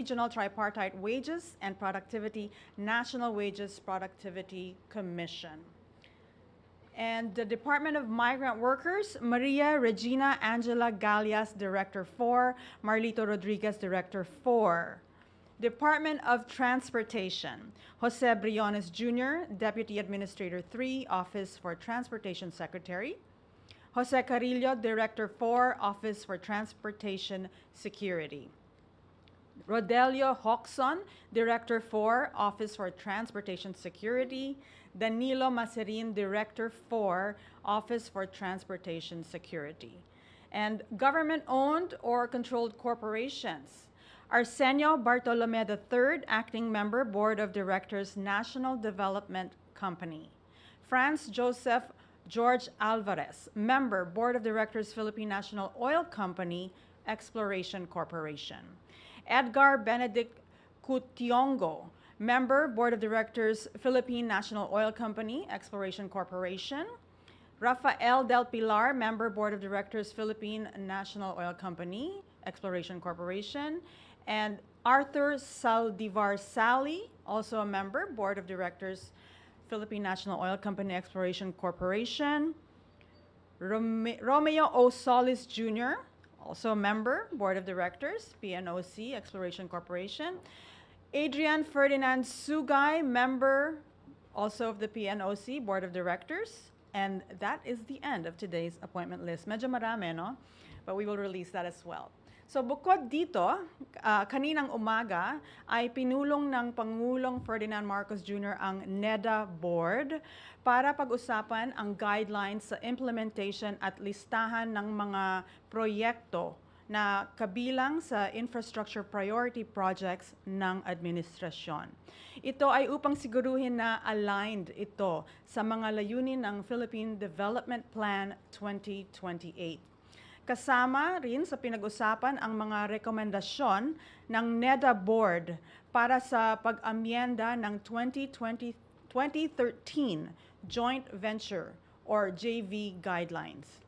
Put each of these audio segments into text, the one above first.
Regional Tripartite Wages and Productivity National Wages Productivity Commission. And the Department of Migrant Workers, Maria Regina Angela Galias, Director 4, Marlito Rodriguez, Director 4. Department of Transportation, Jose Briones Jr., Deputy Administrator 3, Office for Transportation Secretary. Jose Carillo, Director 4, Office for Transportation Security. Rodelio Hoxon, Director 4, Office for Transportation Security. Danilo Maserin, Director 4, Office for Transportation Security. And government-owned or controlled corporations. Arsenio Bartolome III, Acting Member, Board of Directors, National Development Company. Franz Joseph George Alvarez, Member, Board of Directors, Philippine National Oil Company, Exploration Corporation. Edgar Benedict Cutiongo, Member, Board of Directors, Philippine National Oil Company, Exploration Corporation. Rafael Del Pilar, Member, Board of Directors, Philippine National Oil Company, Exploration Corporation. And Arthur Saldivar Sally, also a member, Board of Directors, Philippine National Oil Company, Exploration Corporation. Romeo O. Solis Jr., also a member, Board of Directors, PNOC, Exploration Corporation. Adrian Ferdinand Sugay, member, also of the PNOC, Board of Directors. And that is the end of today's appointment list. Medyo marami, no? But we will release that as well. So bukod dito, kaninang umaga ay pinulong ng Pangulong Ferdinand Marcos Jr. ang NEDA Board para pag-usapan ang guidelines sa implementation at listahan ng mga proyekto na kabilang sa infrastructure priority projects ng administrasyon. Ito ay upang siguruhin na aligned ito sa mga layunin ng Philippine Development Plan 2028. Kasama rin sa pinag-usapan ang mga rekomendasyon ng NEDA Board para sa pag-amyenda ng 2013 Joint Venture or JV Guidelines.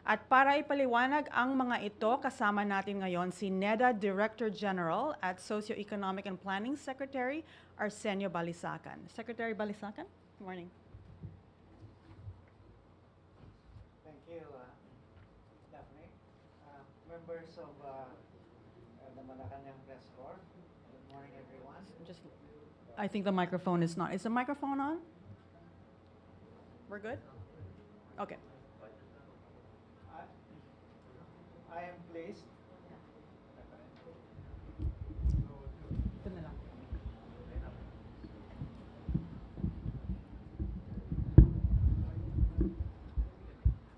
At para ipaliwanag ang mga ito, kasama natin ngayon si NEDA Director General at Socioeconomic and Planning Secretary Arsenio Balisacan. Secretary Balisacan, good morning. Thank you, Daphne. Members of the Malacañang Press Corps, good morning, everyone. I think the microphone is not. Is the microphone on? We're good? Okay. I am pleased.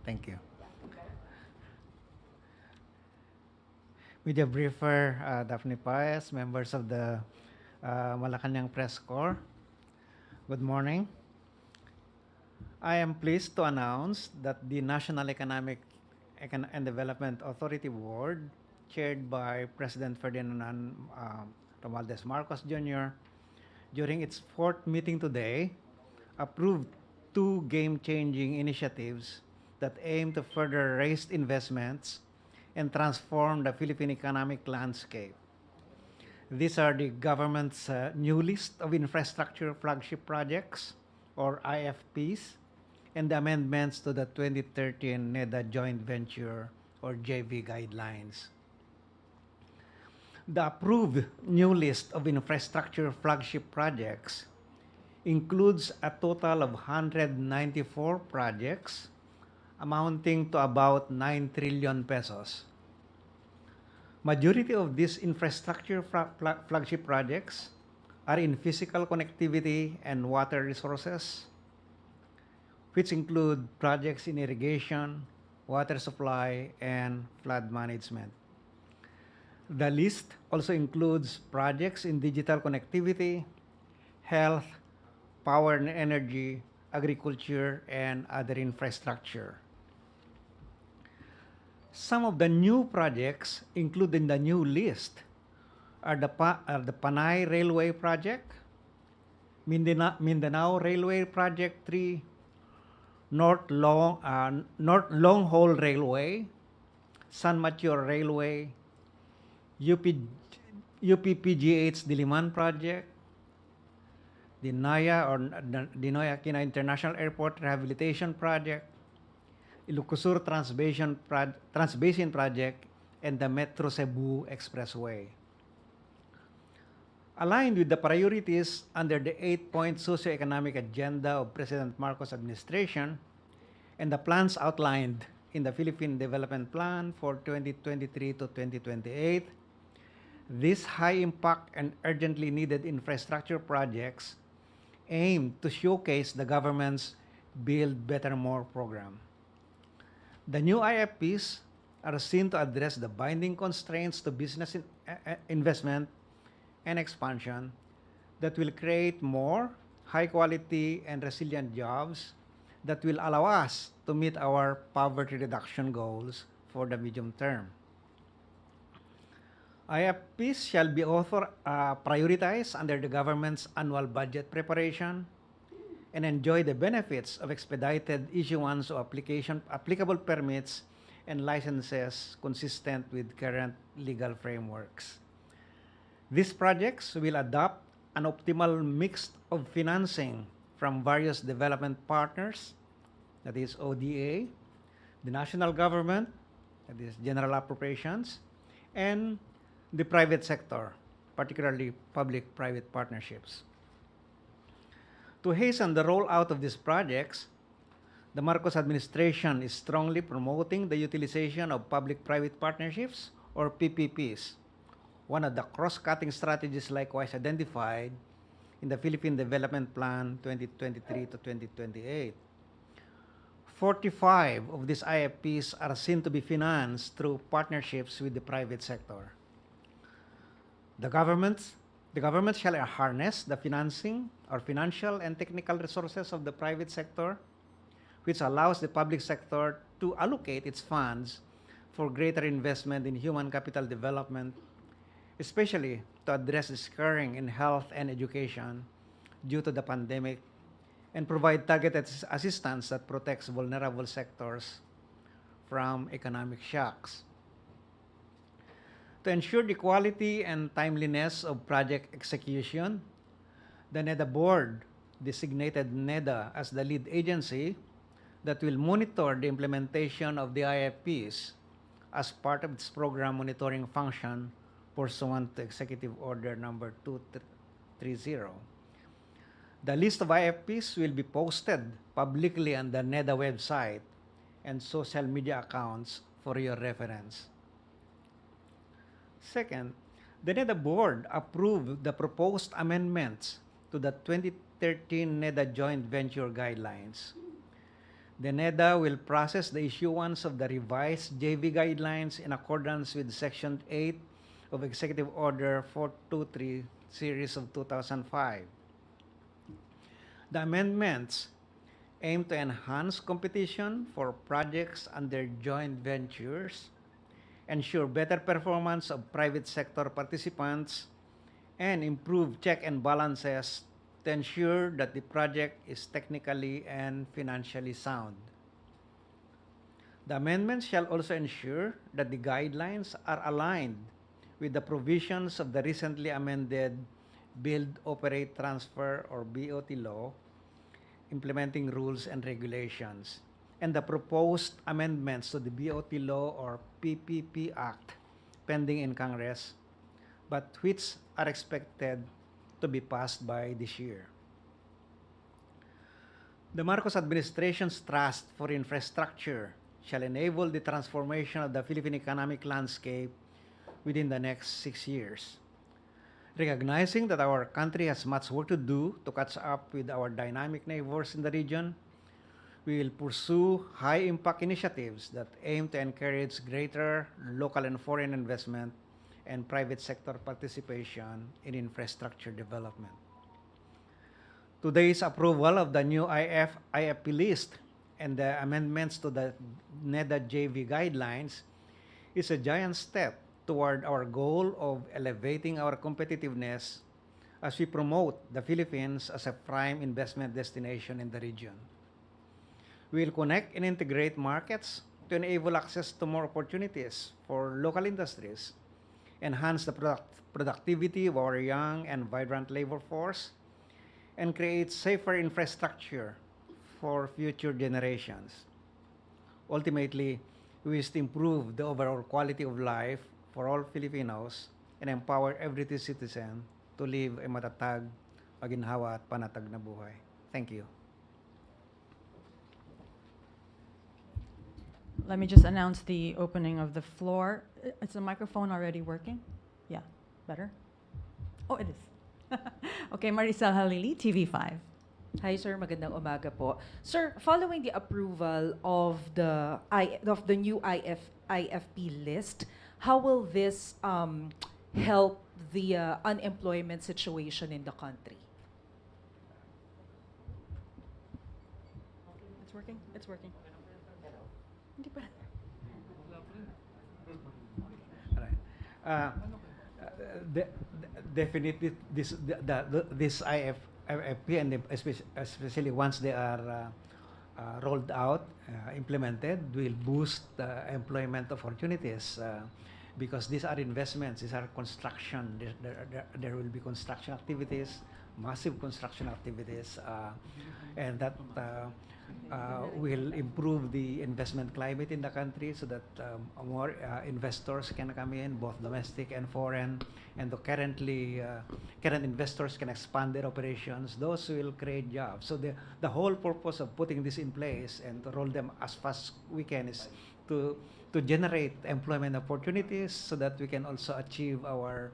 Thank you. Media briefer, Daphne Paez, members of the Malacañang Press Corps. Good morning. I am pleased to announce that the National Economic and Development Authority Board, chaired by President Ferdinand Romualdez Marcos Jr., during its fourth meeting today, approved two game-changing initiatives that aim to further raise investments and transform the Philippine economic landscape. These are the government's new list of infrastructure flagship projects, or IFPs, and the amendments to the 2013 NEDA Joint Venture, or JV Guidelines. The approved new list of infrastructure flagship projects includes a total of 194 projects amounting to about 9 trillion pesos. Majority of these infrastructure flagship projects are in physical connectivity and water resources, which include projects in irrigation, water supply, and flood management. The list also includes projects in digital connectivity, health, power and energy, agriculture, and other infrastructure. Some of the new projects included in the new list are the Panay Railway Project, Mindanao Railway Project 3, North Long Haul Railway, San Mateo Railway, UP UPPGH Diliman Project, the NAYA or the Noya Aquino International Airport Rehabilitation Project, Ilocosur Transbasin Project, and the Metro Cebu Expressway. Aligned with the priorities under the 8-point socioeconomic agenda of President Marcos' administration and the plans outlined in the Philippine Development Plan for 2023 to 2028, these high-impact and urgently needed infrastructure projects aim to showcase the government's Build Better More program. The new IFPs are seen to address the binding constraints to business investment and expansion that will create more high-quality and resilient jobs that will allow us to meet our poverty reduction goals for the medium term. IFPs shall be prioritized under the government's annual budget preparation and enjoy the benefits of expedited issuance of applicable permits and licenses consistent with current legal frameworks. These projects will adopt an optimal mix of financing from various development partners, that is ODA, the national government, that is general appropriations, and the private sector, particularly public-private partnerships. To hasten the rollout of these projects, the Marcos administration is strongly promoting the utilization of public-private partnerships, or PPPs, one of the cross-cutting strategies likewise identified in the Philippine Development Plan 2023 to 2028. 45 of these IFPs are seen to be financed through partnerships with the private sector. The government shall harness the financing or financial and technical resources of the private sector, which allows the public sector to allocate its funds for greater investment in human capital development, especially to address the scarring in health and education due to the pandemic, and provide targeted assistance that protects vulnerable sectors from economic shocks. To ensure the quality and timeliness of project execution, the NEDA board designated NEDA as the lead agency that will monitor the implementation of the IFPs as part of its program monitoring function pursuant to Executive Order number 230. The list of IFPs will be posted publicly on the NEDA website and social media accounts for your reference. Second, the NEDA board approved the proposed amendments to the 2013 NEDA joint venture guidelines. The NEDA will process the issuance of the revised JV guidelines in accordance with Section 8 of Executive Order 423 Series of 2005. The amendments aim to enhance competition for projects under joint ventures, ensure better performance of private sector participants, and improve check and balances to ensure that the project is technically and financially sound. The amendments shall also ensure that the guidelines are aligned with the provisions of the recently amended Build, Operate, Transfer or BOT law, implementing rules and regulations, and the proposed amendments to the BOT law or PPP Act pending in Congress, but which are expected to be passed by this year. The Marcos administration's trust for infrastructure shall enable the transformation of the Philippine economic landscape within the next 6 years. Recognizing that our country has much work to do to catch up with our dynamic neighbors in the region, we will pursue high-impact initiatives that aim to encourage greater local and foreign investment and private sector participation in infrastructure development. Today's approval of the new IFP list and the amendments to the NEDA JV guidelines is a giant step toward our goal of elevating our competitiveness as we promote the Philippines as a prime investment destination in the region. We will connect and integrate markets to enable access to more opportunities for local industries, enhance the productivity of our young and vibrant labor force, and create safer infrastructure for future generations. Ultimately, we wish to improve the overall quality of life for all Filipinos and empower every citizen to live a matatag, maginhawa at panatag na buhay. Thank you. Let me just announce the opening of the floor. Is the microphone already working? Yeah, better? Oh, it is. Okay, Maricel Halili, TV5. Hi sir, magandang umaga po. Sir, following the approval of the new IFP list, how will this help the unemployment situation in the country? It's working? It's working. Hindi pa. Alright. Definitely, this IFP, and especially once they are rolled out, implemented, will boost employment opportunities because these are investments, these are construction. There will be construction activities, massive construction activities, and that will improve the investment climate in the country so that more investors can come in, both domestic and foreign, and the current investors can expand their operations. Those will create jobs. So the whole purpose of putting this in place and to roll them as fast as we can is to generate employment opportunities so that we can also achieve our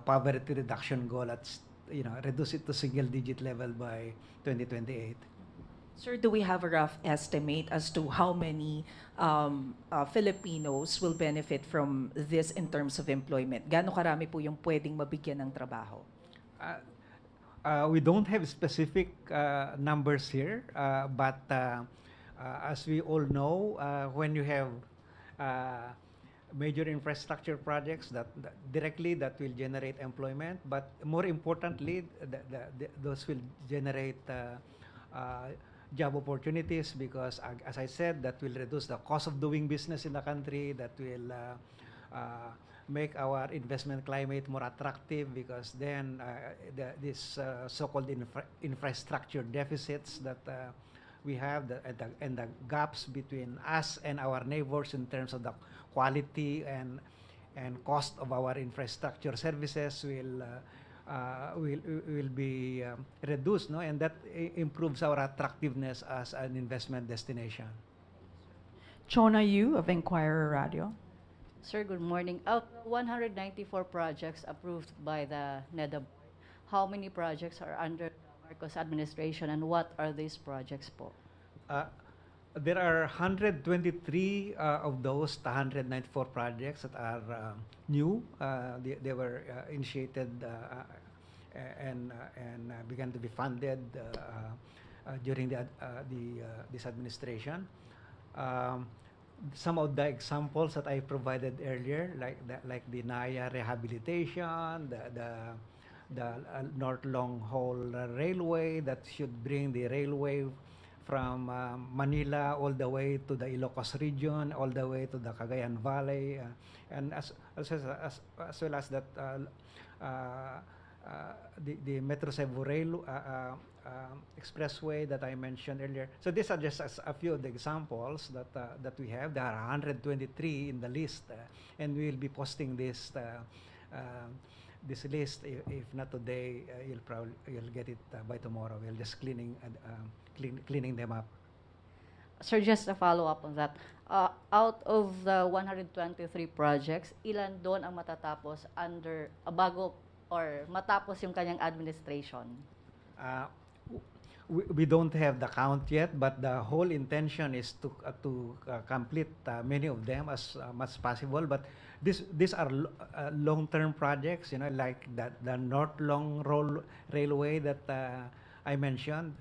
poverty reduction goal at, reduce it to single-digit level by 2028. Sir, do we have a rough estimate as to how many Filipinos will benefit from this in terms of employment? Gaano karami po yung pwedeng mabigyan ng trabaho? We don't have specific numbers here, but as we all know, when you have major infrastructure projects that directly will generate employment, but more importantly, those will generate job opportunities because, as I said, that will reduce the cost of doing business in the country, that will make our investment climate more attractive because then this so-called infrastructure deficits that we have and the gaps between us and our neighbors in terms of the quality and cost of our infrastructure services will be reduced, no? And that improves our attractiveness as an investment destination. Chona Yu of Inquirer Radio. Sir, good morning. Out of 194 projects approved by the NEDA, how many projects are under the Marcos administration and what are these projects po? There are 123 of those 194 projects that are new. They were initiated and began to be funded during this administration. Some of the examples that I provided earlier, like the Naya rehabilitation, the North Long Haul Railway that should bring the railway from Manila all the way to the Ilocos region, all the way to the Cagayan Valley, and as well as that the Metro Cebu Rail expressway that I mentioned earlier. So these are just a few of the examples that we have. There are 123 in the list, and we will be posting this list. If not today, you'll get it by tomorrow. We're just cleaning them up. Sir, just a follow-up on that. Out of the 123 projects, ilan doon ang matatapos bago or matapos yung kanyang administration? We don't have the count yet, but the whole intention is to complete many of them as much as possible. But these are long-term projects, like the North Long Railway that I mentioned.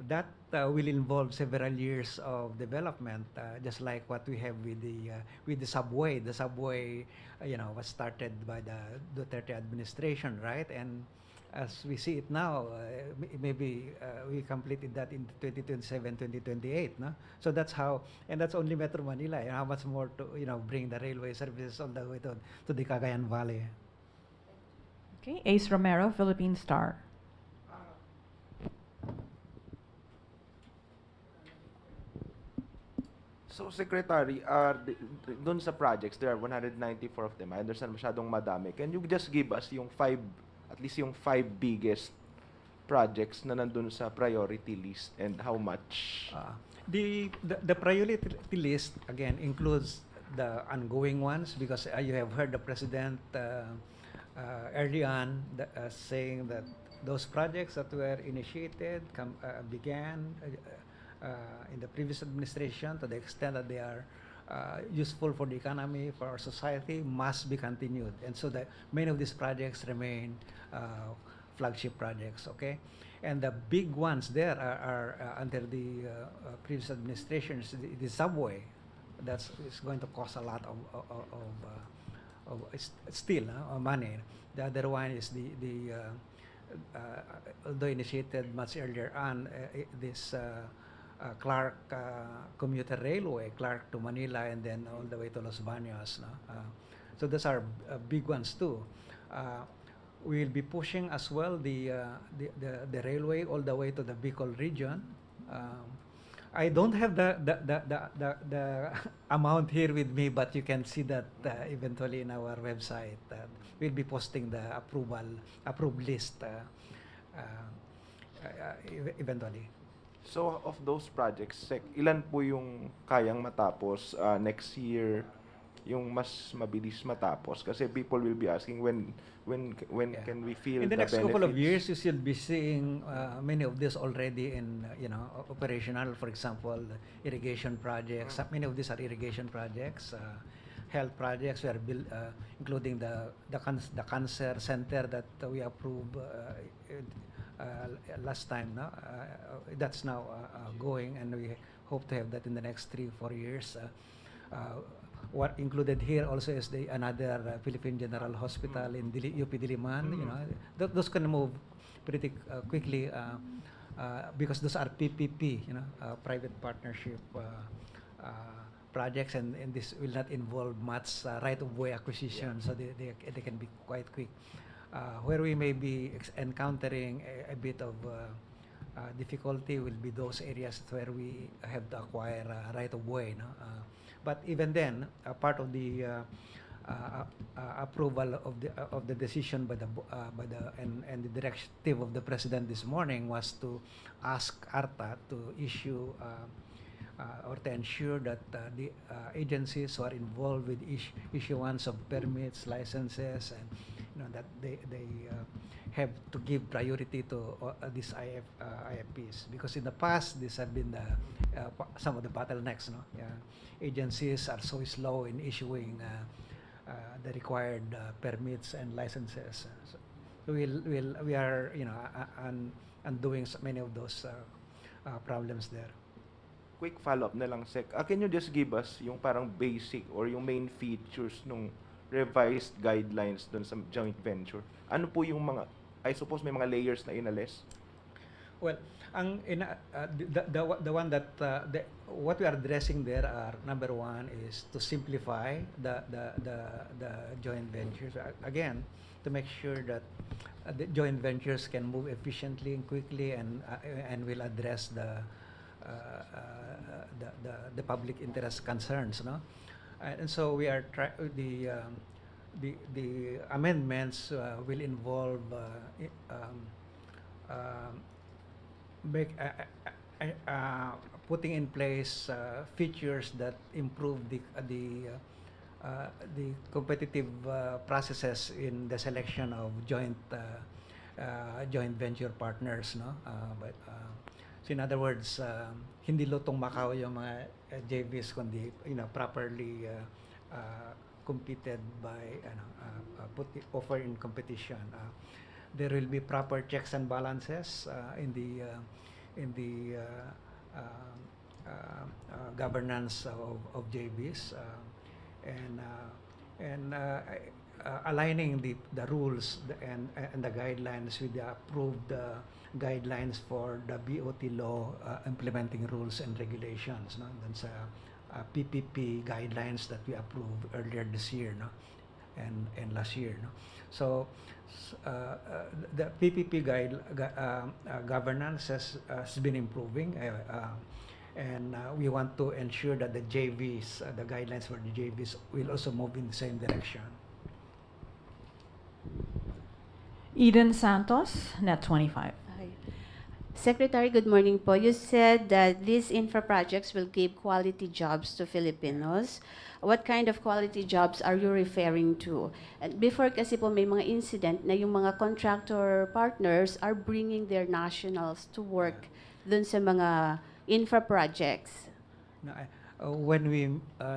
That will involve several years of development, just like what we have with the subway. The subway, was started by the Duterte administration, right? And as we see it now, maybe we completed that in 2027, 2028, no? So that's how, and that's only Metro Manila. How much more to bring the railway services all the way to the Cagayan Valley. Okay, Ace Romero, Philippine Star. So, Secretary, doon sa projects, there are 194 of them. I understand masyadong madami. Can you just give us yung at least yung five biggest projects na nandun sa priority list and how much? The priority list again includes the ongoing ones because you have heard the president early on saying that those projects that were initiated began in the previous administration, to the extent that they are useful for the economy, for our society, must be continued. And so that many of these projects remain flagship projects, okay? And the big ones there are under the previous administrations, the subway, is going to cost a lot of still money. The other one is although initiated much earlier on, this Clark commuter railway, Clark to Manila and then all the way to Los Baños. No? So those are big ones too. We'll be pushing as well the railway all the way to the Bicol region. I don't have the amount here with me, but you can see that eventually in our website. We'll be posting the approved list eventually. So, of those projects, ilan po yung kayang matapos next year, yung mas mabilis matapos? Kasi people will be asking when can we feel in the next benefits? couple of years, you should be seeing many of this already in operational. For example, irrigation projects. Many of these are irrigation projects. Health projects, we are including the cancer center that we approved last time. No? That's now going, and we hope to have that in the next 3-4 years. What included here also is another Philippine General Hospital in UP Diliman. You know, those can move pretty quickly because those are PPP, private partnership projects, and this will not involve much right-of-way acquisition, so they can be quite quick. Where we may be encountering a bit of difficulty will be those areas where we have to acquire right-of-way. No? But even then, part of the approval of the decision by the and the directive of the president this morning was to ask ARTA to issue or to ensure that the agencies who are involved with issuance of permits, licenses, and that they have to give priority to these IFPs, because in the past these have been some of the bottlenecks. No, agencies are so slow in issuing the required permits and licenses. So we are undoing many of those problems there. Quick follow-up na lang, Sec. Can you just give us yung parang basic or yung main features nung revised guidelines dun sa joint venture? Ano po yung mga, I suppose may mga layers na inalis? Well, the one that what we are addressing there are, number one is to simplify the joint ventures. Again, to make sure that the joint ventures can move efficiently and quickly and will address the public interest concerns, no? And so we are the amendments will involve putting in place features that improve the competitive processes in the selection of joint venture partners, no? So in other words, hindi lutong Macau yung mga JVs, kundi properly competed by offer in competition. There will be proper checks and balances in the governance of JVs, and aligning the rules and the guidelines with the approved guidelines for the BOT law implementing rules and regulations. No? Then sa PPP guidelines that we approved earlier this year, no? and last year. No? So the PPP governance has been improving, and we want to ensure that the JVs, the guidelines for the JVs, will also move in the same direction. Eden Santos, Net 25. Hi. Secretary, good morning po. You said that these infra projects will give quality jobs to Filipinos. What kind of quality jobs are you referring to? And before kasi po may mga incident na yung mga contractor partners are bringing their nationals to work dun sa mga infra projects. No, when we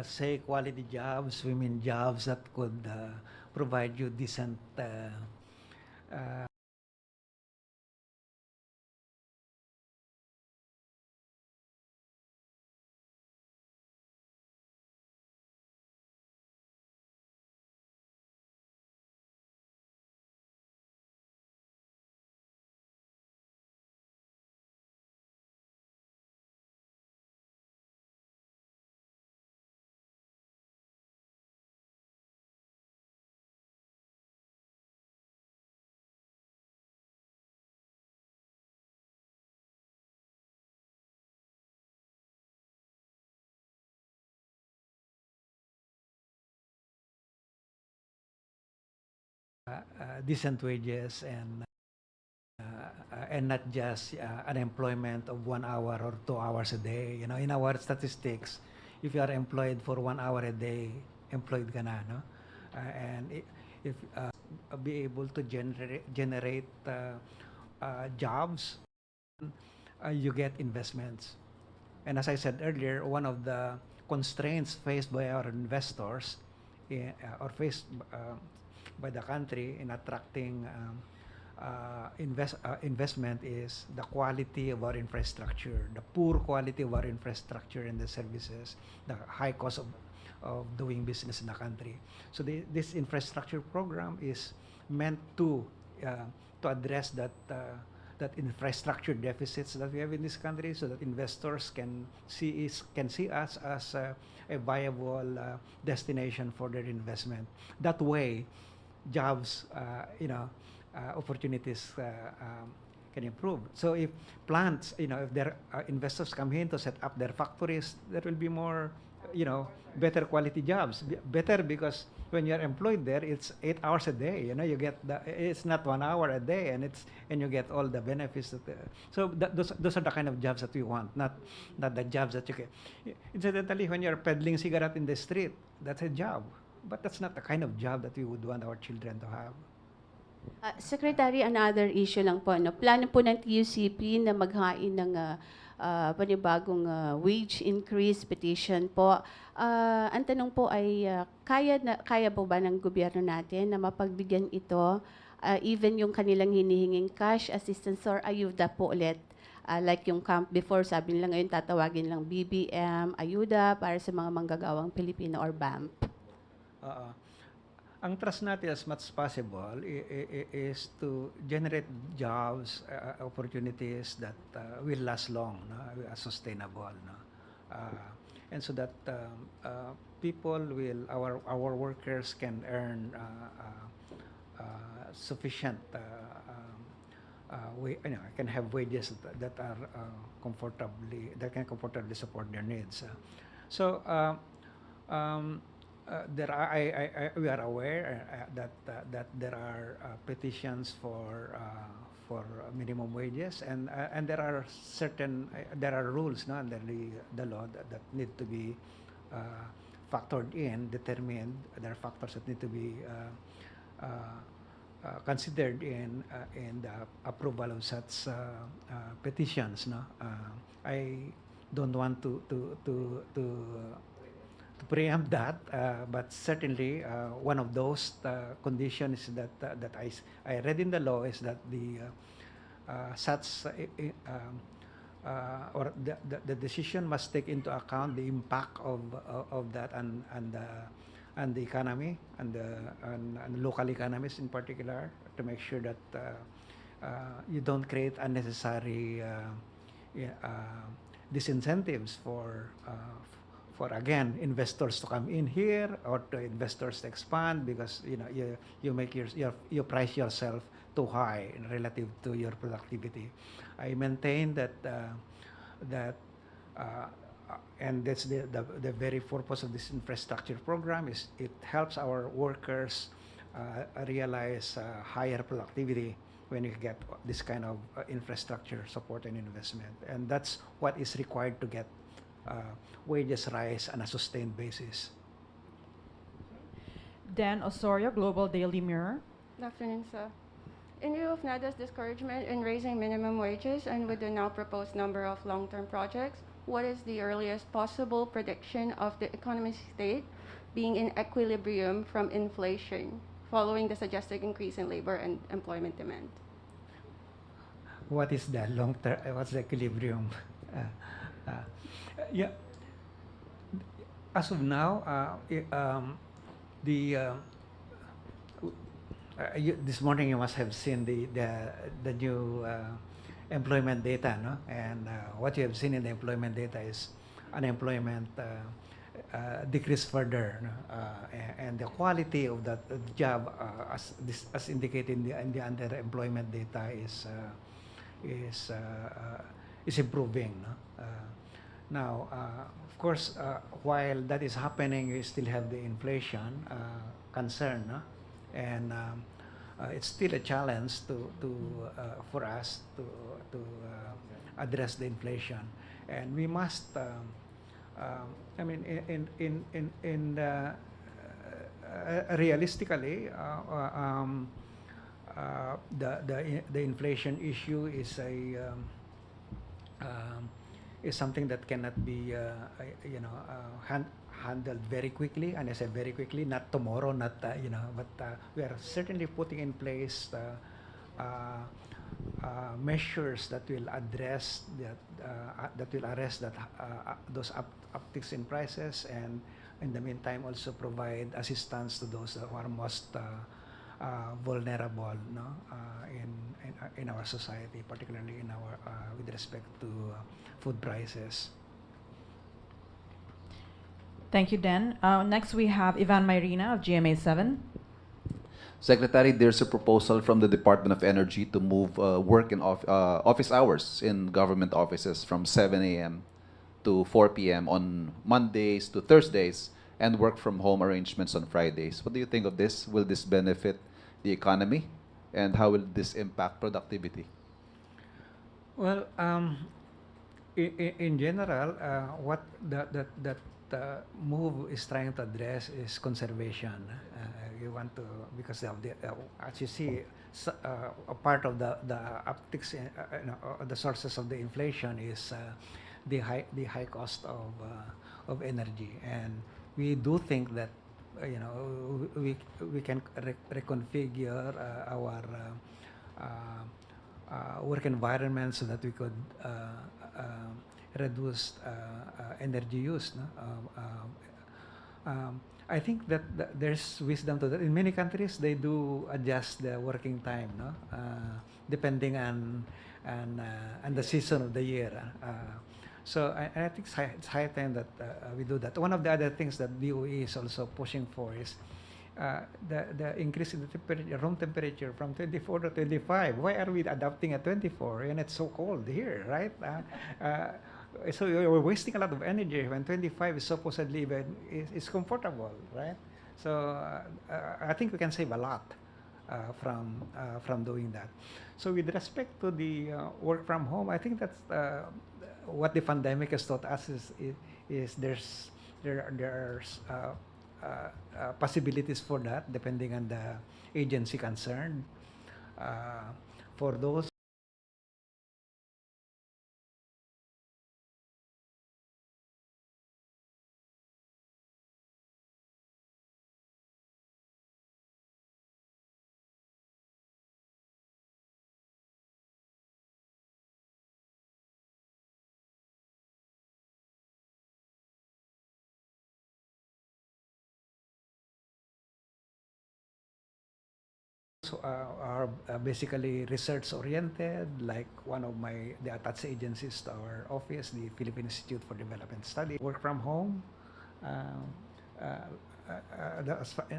say quality jobs, we mean jobs that could provide you decent decent wages and not just unemployment of 1 hour or 2 hours a day. You know, in our statistics, if you are employed for 1 hour a day, employed ka na, no? And if be able to generate jobs, you get investments. And as I said earlier, one of the constraints faced by our investors or faced by the country in attracting investment is the quality of our infrastructure, the poor quality of our infrastructure and the services, the high cost of doing business in the country. So this infrastructure program is meant to address that infrastructure deficits that we have in this country, so that investors can see us as a viable destination for their investment. That way, jobs, opportunities can improve. So if plants, if their investors come in to set up their factories, there will be more, better quality jobs. Better because when you're employed there, it's 8 hours a day. You get it's not 1 hour a day, and you get all the benefits. Those are the kind of jobs that we want, not the jobs that you get. Incidentally, when you're peddling cigarette in the street, that's a job. But that's not the kind of job that we would want our children to have. Secretary, another issue lang po. No? Plano po ng TUCP na maghain ng panibagong wage increase petition po. Ang tanong po ay, kaya po ba ng gobyerno natin na mapagbigyan ito, even yung kanilang hinihinging cash assistance or ayuda po ulit? Like yung camp before, sabi nila ngayon tatawagin lang BBM, ayuda para sa mga manggagawang Pilipino or BAMP. Ang trust natin as much as possible is to generate jobs, opportunities that will last long, no? Sustainable, no? And so that our workers can earn sufficient, can have wages that can comfortably support their needs. We are aware that there are petitions for minimum wages, and there are rules, no, under the law that need to be factored in, determined. There are factors that need to be considered in the approval of such petitions. No, I don't want to preempt that, but certainly one of those conditions that I read in the law is that the decision must take into account the impact of that and the economy and local economies in particular, to make sure that you don't create unnecessary disincentives for again investors to come in here or to investors to expand, because you make you price yourself too high relative to your productivity. I maintain that that and that's the very purpose of this infrastructure program, is it helps our workers realize higher productivity when you get this kind of infrastructure support and investment. And that's what is required to get wages rise on a sustained basis. Dan Osorio, Global Daily Mirror. Good afternoon, sir. In view of NEDA's discouragement in raising minimum wages and with the now proposed number of long-term projects, what is the earliest possible prediction of the economic state being in equilibrium from inflation following the suggested increase in labor and employment demand? What is the long term? What's the equilibrium? Yeah. As of now, this morning you must have seen the new employment data, no? And what you have seen in the employment data is unemployment decrease further, no? And the quality of that job, as indicated in the underemployment data, is improving, no? Now, of course, while that is happening, you still have the inflation concern, no? And it's still a challenge for us to address the inflation, and we must. I mean, realistically, the inflation issue is something that cannot be handled very quickly. And I say very quickly, not tomorrow, not but we are certainly putting in place measures that will address that will arrest those upticks in prices, and in the meantime also provide assistance to those who are most vulnerable, no, in our society, particularly in our with respect to food prices. Thank you, Dan. Next, we have Ivan Mayrina of GMA 7. Secretary, there's a proposal from the Department of Energy to move work in office hours in government offices from 7 a.m. to 4 p.m. on Mondays to Thursdays, and work from home arrangements on Fridays. What do you think of this? Will this benefit the economy, and how will this impact productivity? Well, in general, what that move is trying to address is conservation. You want to, because of the as you see, a part of the upticks, the sources of the inflation is the high cost of energy, and we do think that we can reconfigure our work environment so that we could reduce energy use, no? I think that there's wisdom to that. In many countries, they do adjust the working time, no, depending on the season of the year. So I think it's high time that we do that. One of the other things that DOE is also pushing for is the increase in the room temperature from 24 to 25. Why are we adapting at 24 and it's so cold here, right? So we're wasting a lot of energy when 25 is supposedly is comfortable, right? So I think we can save a lot from doing that. So with respect to the work from home, I think that's what the pandemic has taught us is there's possibilities for that depending on the agency concerned. For those are basically research-oriented, like one of the attached agencies to our office, the Philippine Institute for Development Studies. Work from home,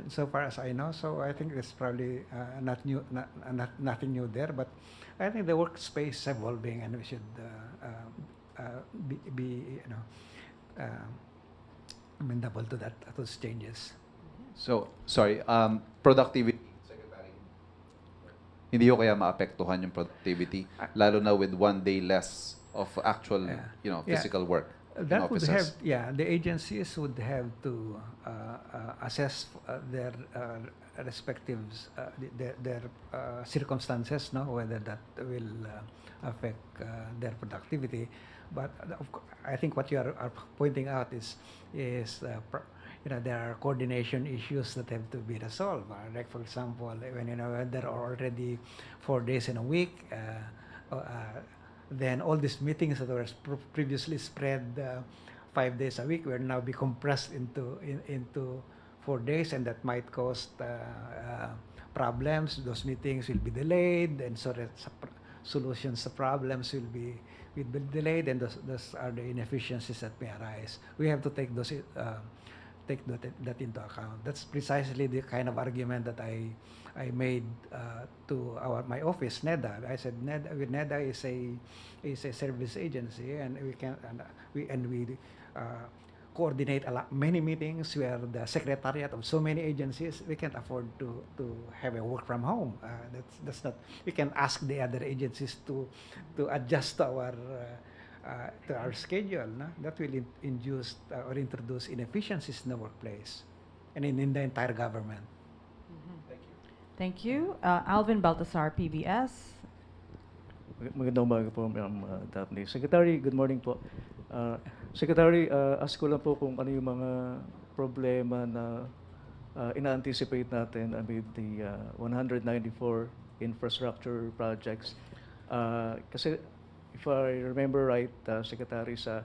So far as I know, so I think it's probably nothing new there. But I think the workspace is evolving, and we should be amenable to those changes. So, sorry, productivity, Secretary. Hindi ko kaya maapektuhan yung productivity, lalo na with 1 day less of actual, Yeah. physical work in That would have, offices. the agencies would have to assess their respective their circumstances, no, whether that will affect their productivity. But I think what you are pointing out is there are coordination issues that have to be resolved. Like for example, when there are already 4 days in a week. Then all these meetings that were previously spread 5 days a week will now be compressed into 4 days, and that might cause problems. Those meetings will be delayed, and so that solutions to problems will be delayed, and those are the inefficiencies that may arise. We have to take those take that into account. That's precisely the kind of argument that I made to my office, NEDA. I said NEDA is a service agency, and we coordinate many meetings. We are the secretariat of so many agencies. We can't afford to have a work from home. That's not. We can ask the other agencies to adjust to our schedule. No? That will induce or introduce inefficiencies in the workplace and in the entire government. Thank you. Alvin Baltasar, PBS. Magandang umaga po, Ma'am Daphne. Secretary, good morning po. Secretary, ask ko lang po kung ano yung mga problema na ina-anticipate natin amid the 194 infrastructure projects. Kasi if I remember right, Secretary, sa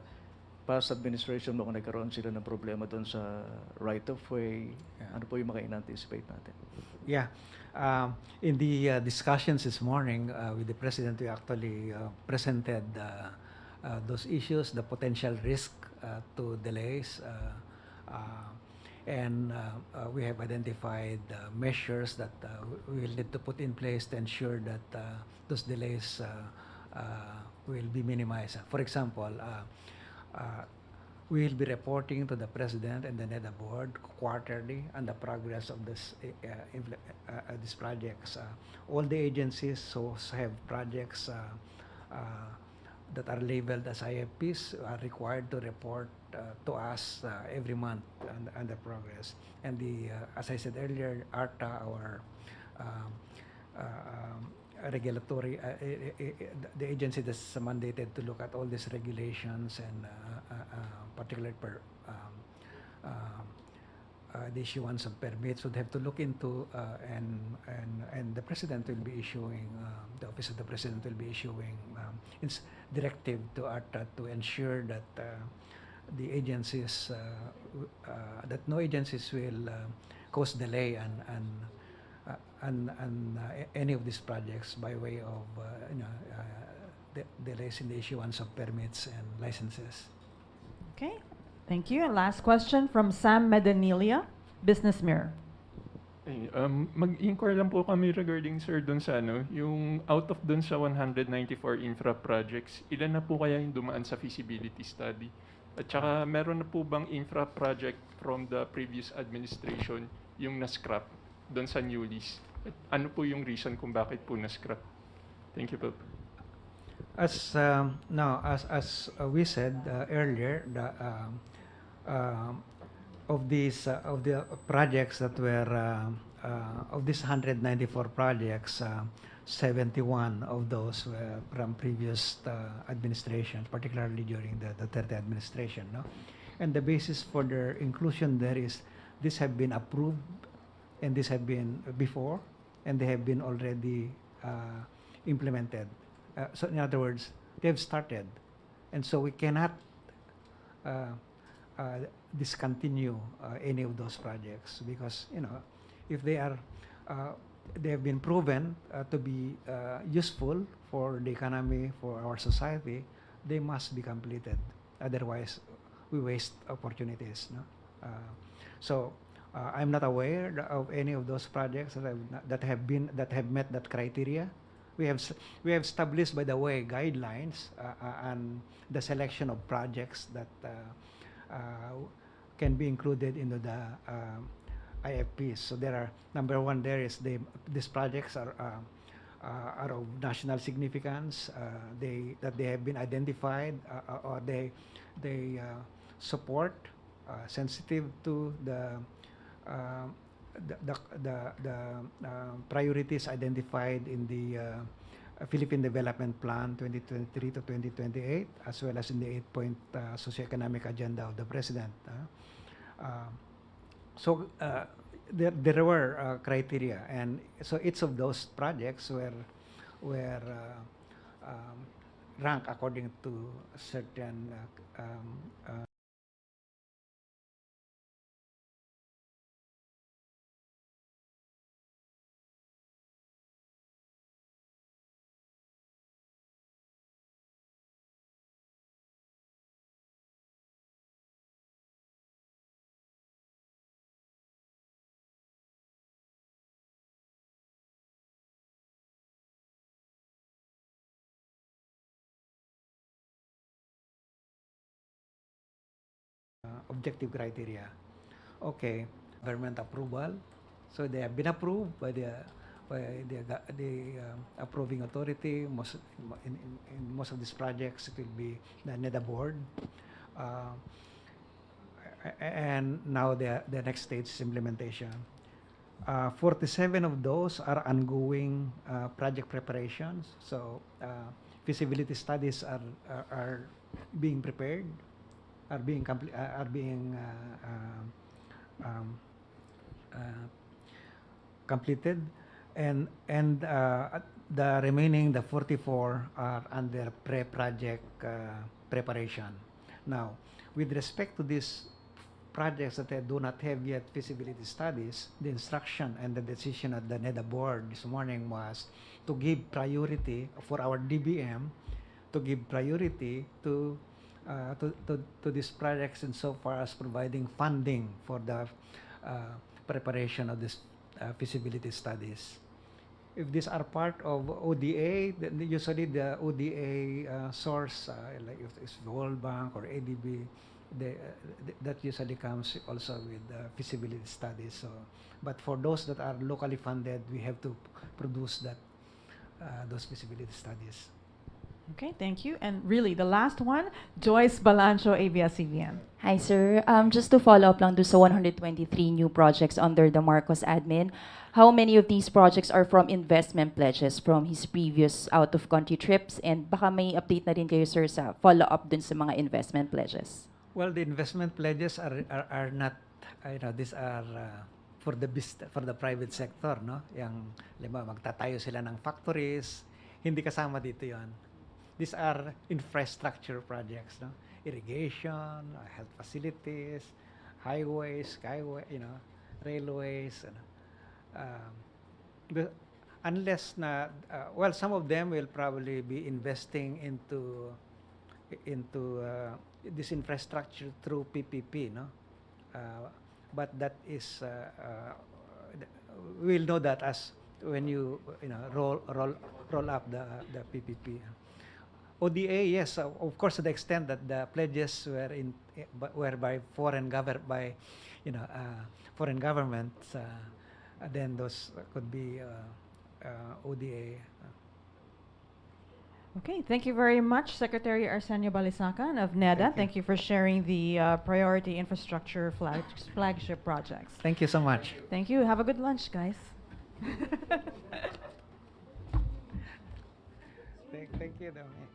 past administration mo, kung nagkaroon sila ng problema doon sa right-of-way, ano po yung mga ina-anticipate natin? Yeah. In the discussions this morning with the President, we actually presented those issues, the potential risk to delays, and we have identified measures that we will need to put in place to ensure that those delays will be minimized. For example, we will be reporting to the President and the NEDA board quarterly on the progress of these projects. All the agencies have projects that are labeled as IFPs are required to report to us every month on the progress. And as I said earlier, ARTA, our regulatory, the agency that's mandated to look at all these regulations and particularly the issuance of permits would have to look into and the President will be issuing, the Office of the President will be issuing directive to ARTA to ensure that the agencies, that no agencies will cause delay on any of these projects by way of delays in the issuance of permits and licenses. Okay, thank you. And last question from Sam Medanilia, Business Mirror. Mag-inquire lang po kami regarding, sir, dun sa yung out of dun sa 194 infra projects, ilan na po kaya yung dumaan sa feasibility study? At saka meron na po bang infra project from the previous administration yung na-scrap dun sa new lease? At ano po yung reason kung bakit po na-scrap? Thank you po. As we said earlier, of the projects that were of these 194 projects, 71 of those were from previous administrations, particularly during the Duterte administration. No? And the basis for their inclusion there is these have been approved, and these have been before, and they have been already implemented. So in other words, they have started, and so we cannot discontinue any of those projects because if they have been proven to be useful for the economy, for our society, they must be completed. Otherwise, we waste opportunities. No? So I'm not aware of any of those projects that have met that criteria. We have established, by the way, guidelines on the selection of projects that can be included into the IFPs. So there are, number one, there is these projects are of national significance. That they have been identified, or they support, sensitive to the priorities identified in the Philippine Development Plan 2023 to 2028, as well as in the 8-point socioeconomic agenda of the President. So there were criteria, and so each of those projects were ranked according to certain objective criteria. Okay, government approval. So they have been approved by the approving authority. In most of these projects, it will be the NEDA board. And now the next stage is implementation. 47 of those are ongoing project preparations. So feasibility studies are being prepared, are being completed, and the remaining, the 44, are under pre-project preparation. Now, with respect to these projects that do not have yet feasibility studies, the instruction and the decision at the NEDA board this morning was to give priority for our DBM, to give priority to these projects insofar as providing funding for the preparation of this feasibility studies. If these are part of ODA, then usually the ODA source, like if it's World Bank or ADB, that usually comes also with feasibility studies. So, but for those that are locally funded, we have to produce those feasibility studies. Okay, thank you. And really, the last one, Joyce Balancho, ABS-CBN. Hi, sir. Just to follow up lang do sa 123 new projects under the Marcos admin, how many of these projects are from investment pledges from his previous out-of-country trips? And baka may update na rin kayo, sir, sa follow-up dun sa mga investment pledges. Well, the investment pledges are not, these are for the private sector, no? Yang, limba, magtatayo sila ng factories, hindi kasama dito yon. These are infrastructure projects, no? Irrigation, health facilities, highways, skyway, railways. Unless na, well, some of them will probably be investing into this infrastructure through PPP, no? But that is, we'll know that as when you roll up the PPP. ODA, yes, of course, to the extent that the pledges were by foreign governments, then those could be ODA. Okay, thank you very much, Secretary Arsenio Balisacan of NEDA. Thank you for sharing the priority infrastructure flagship projects. Thank you so much. Thank you. Have a good lunch, guys. Thank you, Domi.